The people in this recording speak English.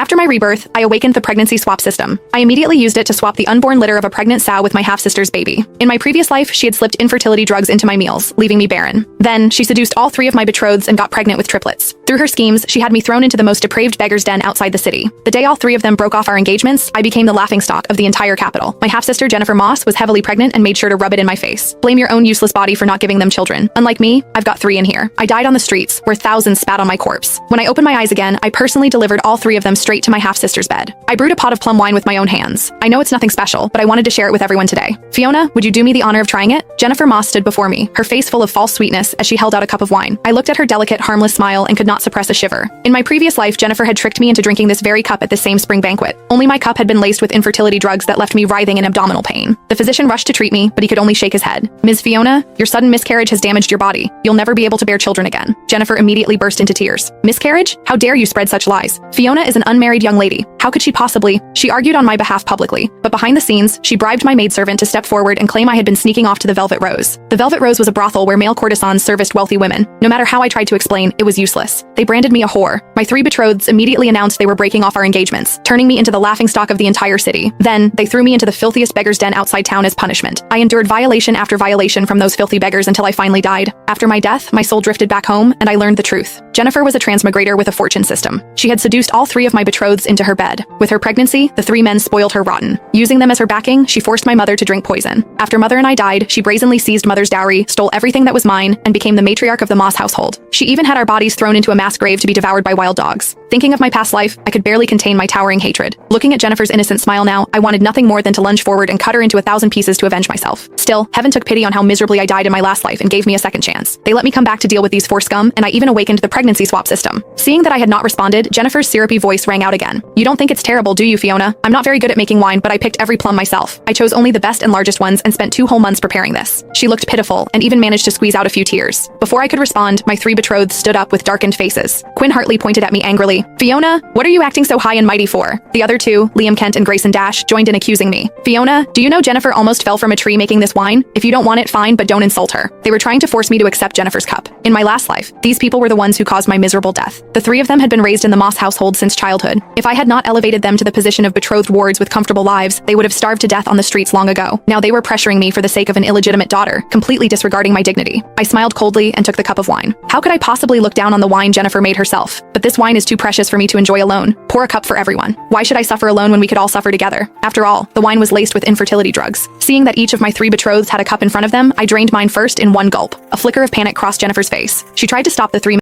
After my rebirth, I awakened the pregnancy swap system. I immediately used it to swap the unborn litter of a pregnant sow with my half-sister's baby. In my previous life, she had slipped infertility drugs into my meals, leaving me barren. Then, she seduced all 3 of my betrotheds and got pregnant with triplets. Through her schemes, she had me thrown into the most depraved beggar's den outside the city. The day all 3 of them broke off our engagements, I became the laughingstock of the entire capital. My half-sister Jennifer Moss was heavily pregnant and made sure to rub it in my face. Blame your own useless body for not giving them children. Unlike me, I've got 3 in here. I died on the streets, where thousands spat on my corpse. When I opened my eyes again, I personally delivered all 3 of them straight to my half-sister's bed. I brewed a pot of plum wine with my own hands. I know it's nothing special, but I wanted to share it with everyone today. Fiona, would you do me the honor of trying it? Jennifer Moss stood before me, her face full of false sweetness as she held out a cup of wine. I looked at her delicate, harmless smile and could not suppress a shiver. In my previous life, Jennifer had tricked me into drinking this very cup at this same spring banquet. Only my cup had been laced with infertility drugs that left me writhing in abdominal pain. The physician rushed to treat me, but he could only shake his head. Ms. Fiona, your sudden miscarriage has damaged your body. You'll never be able to bear children again. Jennifer immediately burst into tears. Miscarriage? How dare you spread such lies? Fiona is an unmarried young lady. How could she possibly? She argued on my behalf publicly, but behind the scenes, she bribed my maidservant to step forward and claim I had been sneaking off to the Velvet Rose. The Velvet Rose was a brothel where male courtesans serviced wealthy women. No matter how I tried to explain, it was useless. They branded me a whore. My 3 betrotheds immediately announced they were breaking off our engagements, turning me into the laughingstock of the entire city. Then, they threw me into the filthiest beggar's den outside town as punishment. I endured violation after violation from those filthy beggars until I finally died. After my death, my soul drifted back home, and I learned the truth. Jennifer was a transmigrator with a fortune system. She had seduced all 3 of my betrotheds into her bed. With her pregnancy, the 3 men spoiled her rotten. Using them as her backing, she forced my mother to drink poison. After Mother and I died, she brazenly seized Mother's dowry, stole everything that was mine, and became the matriarch of the Moss household. She even had our bodies thrown into a mass grave to be devoured by wild dogs. Thinking of my past life, I could barely contain my towering hatred. Looking at Jennifer's innocent smile now, I wanted nothing more than to lunge forward and cut her into 1,000 pieces to avenge myself. Still, heaven took pity on how miserably I died in my last life and gave me a second chance. They let me come back to deal with these 4 scum, and I even awakened the pregnancy swap system. Seeing that I had not responded, Jennifer's syrupy voice rang out again. You don't think it's terrible, do you, Fiona? I'm not very good at making wine, but I picked every plum myself. I chose only the best and largest ones and spent 2 whole months preparing this. She looked pitiful and even managed to squeeze out a few tears. Before I could respond, my 3 betrothed stood up with darkened faces. Quinn Hartley pointed at me angrily. Fiona, what are you acting so high and mighty for? The other 2, Liam Kent and Grayson Dash, joined in accusing me. Fiona, do you know Jennifer almost fell from a tree making this wine? If you don't want it, fine, but don't insult her. They were trying to force me to accept Jennifer's cup. In my last life, these people were the ones who caused my miserable death. The 3 of them had been raised in the Moss household since childhood. If I had not elevated them to the position of betrothed wards with comfortable lives, they would have starved to death on the streets long ago. Now they were pressuring me for the sake of an illegitimate daughter, completely disregarding my dignity. I smiled coldly and took the cup of wine. How could I possibly look down on the wine Jennifer made herself? But this wine is too precious for me to enjoy alone. Pour a cup for everyone. Why should I suffer alone when we could all suffer together? After all, the wine was laced with infertility drugs. Seeing that each of my 3 betrotheds had a cup in front of them, I drained mine first in one gulp. A flicker of panic crossed Jennifer's face. She tried to stop the 3